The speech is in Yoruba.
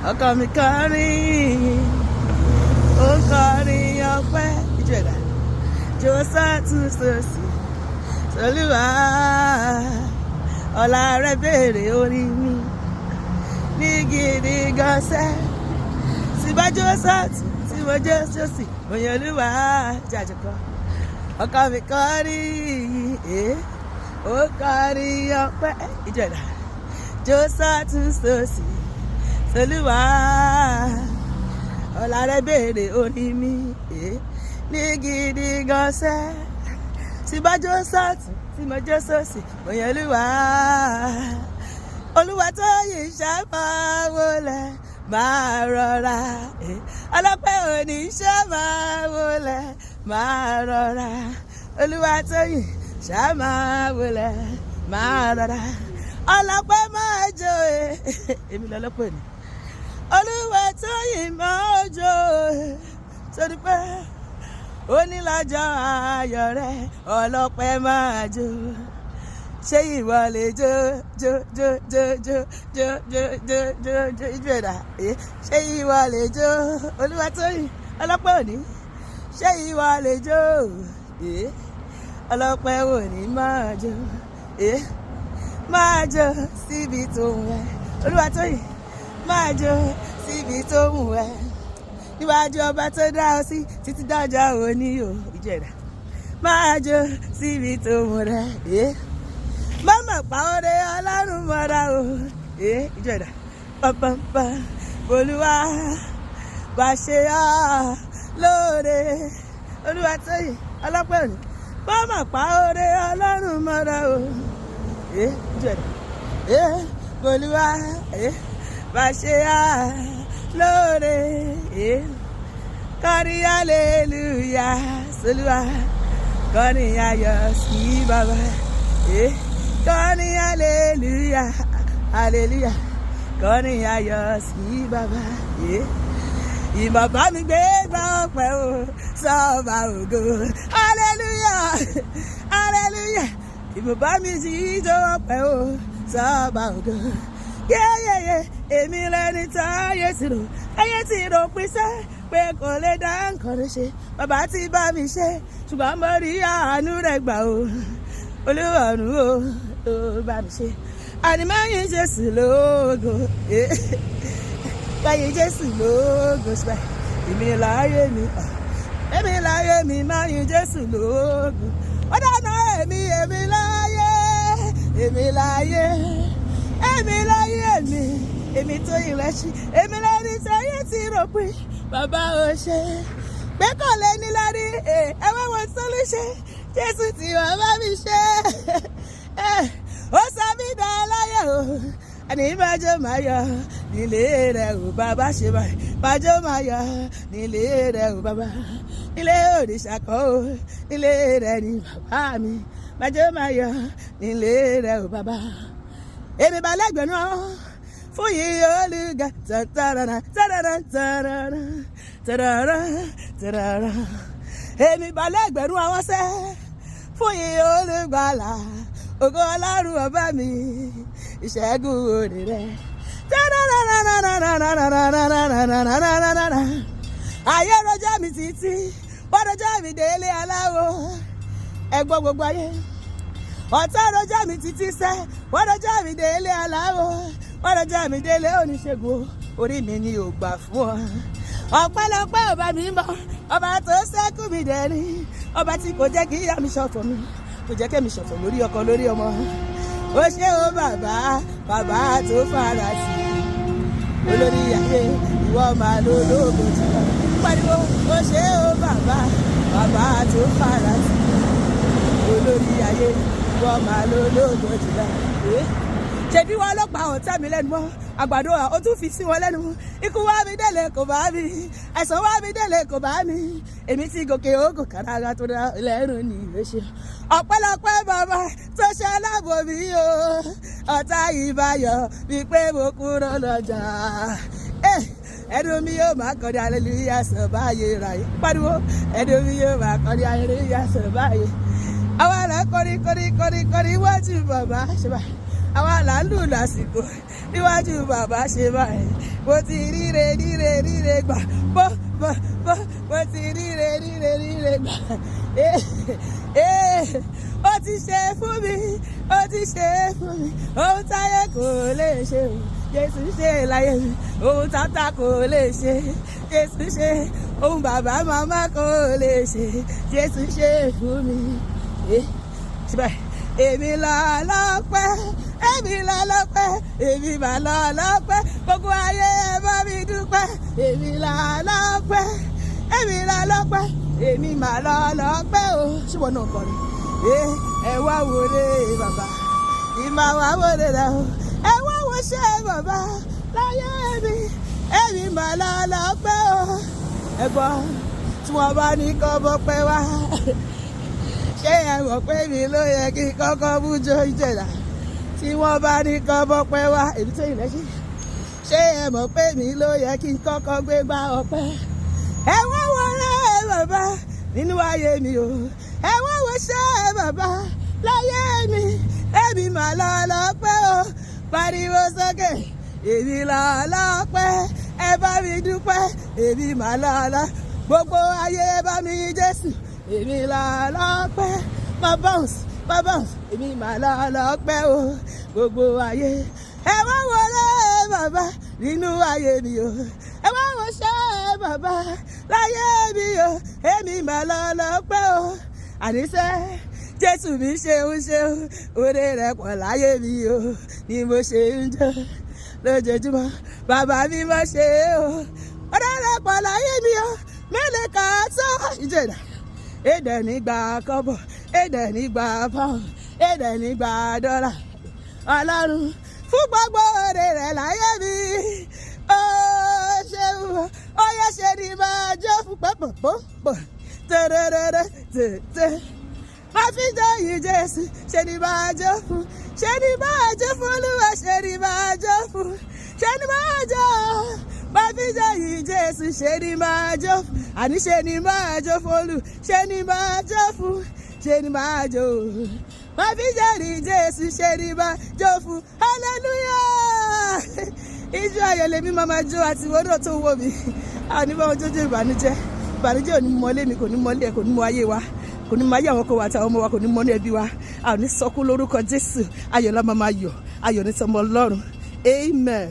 ọkọ mi kọrin ó ń kọrin ọpẹ́ ìjọ ẹ̀dá jọ sọ́tún sósì sọlúwà ọlá rẹ béèrè orí mi ní gidi gọ́sẹ́ tí bá jọ sọ́tún tí mo jọ sósì òyìn olúwa jàjọkọ ọkọ mi kọrin ó kọrin ọpẹ́ ìjọ ẹ̀dá jọ sọ́tún sósì sọlúwà ọlá rẹ béèrè orí mi ní gidi gọ́sẹ́ tí bá jó sọ́ọ̀tún tí mo jó sósì mo yàn olúwa tó yìí ṣàmà wọlé máa rọra ọlọ́pẹ́ òní ṣàmà wọlé máa rọra olúwa tó yìí ṣàmà wọlé máa rọra ọlọ́pẹ́ máa jó èmi lọ́lọ́pẹ́ ni olúwa tó yìí máa jó torí pé onílọ́jọ́ ayọ̀ rẹ ọlọ́pẹ́ máa jó ṣé ìwọ lè jó jó jó jó jó jó jó jó jó jó ìjọ ẹ̀dá ṣé ìwọ lè jó olúwa tó yìí ọlọ́pẹ́ òní ṣé ìwọ lè jó ọlọ́pẹ́ òní máa jó síbi tó ń wẹ̀ olúwa tó yìí máa jó síbi tó ń wẹ̀ níwájú ọba tó dá ọ sí títí dájà òní o ìjọ ẹ̀dá máa jó síbi tó mú rẹ mọ́mọ́ pa oore ọlọ́run mọ́ra o ìjọ ẹ̀dá pàpàpà olúwa bá ṣe á lóore olúwa tó yìí ọlọ́pẹ́ òní mọ́mọ́ pa oore ọlọ́run mọ́ra o ìjọ ẹ̀dá olúwa bá ṣe á lóore kọrin hallelujah sólúwa kọrin ayọ̀ sí bàbá kọrin hallelujah hallelujah kọrin ayọ̀ sí bàbá ìbàbá mi gbé gbà ọpẹ́ o sọ́ba ògo hallelujah hallelujah ìbàbá mi sì jó ọpẹ́ o sọ́ba ògo yéyéyé èmi lẹni táyé ti rò pín sẹ́ pé kò lè dá nǹkan rẹ̀ ṣe bàbá ti bá mi ṣe ṣùgbọ́n mo rí àánú rẹ̀ gbà o olúwarùn o ló bá mi ṣe ànímáyé jésù lógo báyé jésù lógo ṣe èmi láyé mi máyé jésù lógo ó dáná èmi láyé èmi tó ìrẹsì èmi lẹ́ni táyé ti rò pé bàbá ò ṣe pé kò lè ní lárí ẹwà wọn tó lè ṣe jésù tí wọ́n bá mi ṣe ó sọ mí dá láyé o àní májò máa yọ nílé rẹ̀ ò bàbá ṣe báyìí májò máa yọ nílé rẹ̀ ò bàbá nílé òrìṣà kan o nílé rẹ̀ ní bàbá mi májò máa yọ nílé rẹ̀ ò bàbá èmi bá lẹ́gbẹ̀ẹ́ náà fún yìí olùgà tàràrà tàràrà tàràrà tàràrà tàràrà èmi bá lẹ́gbẹ̀rún àwọn sẹ́ fún yìí olùgbàlà ògo ọlọ́run ọba mi ìṣẹ́gun òde rẹ̀ ayé rọjá mi títí wọ́n rọjá mi délé aláwo ẹ̀gbọ́n gbogbo ayé ọ̀tá rọjá mi títí sẹ́ wọ́n rọjá mi délé aláwo wọ́n rọjá mi délé oníṣègùn orí mi ni ò gbà fún ọ ọpẹ́lọpẹ́ ọba mi mọ ọba tó ṣẹ́kù mi dẹ̀rí ọba tí kò jẹ́ kí ìyá mi ṣọ̀fọ̀ mi kò jẹ́ kẹ́mi ṣọ̀fọ̀ lórí ọkọ lórí ọmọ ó ṣé o bàbá tó fara sí olórí ayé ìwọ máa lo olóògùn jùlọ pariwo ó ṣé o bàbá tó fara sí olórí ayé ìwọ máa lo olóògùn jùlọ ṣèbí wọn ló pa ọ̀tá mi lẹ́nu mọ́ àgbàdo ó tún fi sí wọn lẹ́nu ikú wá mi délé kò bá mi àìsàn wá mi délé kò bá mi èmi ti gòkè ogun kàràgà tó dá lẹ́rùn ní ìrẹsì ọpẹ́lọpẹ́ bàbá tó ṣe aláàbò mi o ọ̀tá ìbáyọ̀ bíi pé mo kúrò lọ́jà ẹnu mi yóò máa kọrí hallelujah sọ báyé ráyé pariwo ẹnu mi yóò máa kọrí hallelujah sọ báyé àwọn àlà kọrí wájú bàbá ṣe báyìí àwa là ń lù lásìkò níwájú bàbá ṣe báyìí mo ti ríre gbà mo ti ríre gbà ó ti ṣe fún mi ohun táyé kò lè ṣe o Jésù ṣe láyé mi ohun tata kò lè ṣe Jésù ṣe ohun bàbá màmá kò lè ṣe Jésù ṣe fún mi. Èmi lọ lọ́pẹ́ gbogbo ayé ẹ bá mi dúpẹ́ èmi lọ lọ́pẹ́ èmi mà lọ lọ́pẹ́ o ṣùgbọ́n náà kọrin ẹ wá wọlé bàbá ìmọ̀ wá wọlé rẹ o ẹ wá wọ ṣe bàbá láyé mi èmi mà lọ lọ́pẹ́ o ẹ gbọ́ tí wọ́n bá ní kọ́ bọ́ pẹ́ wá ṣé ẹ mọ̀ pé mi ló yẹ kí kọ́kọ́ mú jó ìjẹ̀dá tí wọ́n bá ní kọ́ bọ́ pẹ́ wá èmi tó ìrẹ́ sí ṣé ẹ mọ̀ pé mi ló yẹ kí kọ́kọ́ gbé gbá ọpẹ́ ẹ wá wọlé bàbá nínú ayé mi o ẹ wá wọ ṣe bàbá láyé mi èmi mà lọ lọ́pẹ́ o pariwo sókè èmi lọ lọ́pẹ́ ẹ bá mi dúpẹ́ èmi mà lọ lọ gbogbo ayé bá mi Jésù èmi lọ lọ́pẹ́ má bounce èmi mà lọ lọ́pẹ́ o gbogbo ayé ẹ wá wọlé bàbá nínú ayé mi o ẹ wá wọ ṣe bàbá láyé mi o èmi mà lọ lọ́pẹ́ o àníṣe Jésù mi ṣeun oore rẹ̀ pọ̀ láyé mi o ni mo ṣe ń jẹ lójoojúmọ́ bàbá mi mo ṣe o oore rẹ̀ pọ̀ láyé mi o mélòó kà á tó ìjẹ̀dá èdè nígbà kọ́bọ̀ èdè nígbà pound èdè nígbà dọ́là Ọlọ́run fún gbogbo oore rẹ̀ láyé mi ó ṣeun ó yẹ ṣe ni máa jó fún pọ̀pọ̀pọ̀ tẹ̀rẹ̀rẹ̀rẹ̀ tẹ̀tẹ̀ má fi jẹ́ yìí Jésù ṣe ni máa jó fún Olúwa ṣe ni máa jó fún ṣe ni máa jó má fi jẹ́ yìí Jésù ṣe ni máa jó fún àní ṣe ni máa jó fún Olú ṣe ni máa jó fún ṣe ni máa jó má fi jẹ́ yìí Jésù ṣe ni máa jó fún hallelujah ijó ayọ̀ lèmi máa jó àti ìwọ́dọ̀ tó wọ̀ mí àwọn onímọ̀ ojójó ìbànújẹ́ ò ní mọ́lé mi kò ní mọ́lé ẹ̀ kò ní mọ́ ayé wa kò ní mọ́ ayé àwọn ọkọ wa àtàwọn ọmọ wa kò ní mọ́ ní ẹbí wa a ò ní sọkún lórúkọ Jésù ayọ̀ la máa yọ̀ ayọ̀ ní tọmọ Ọlọ́run amen.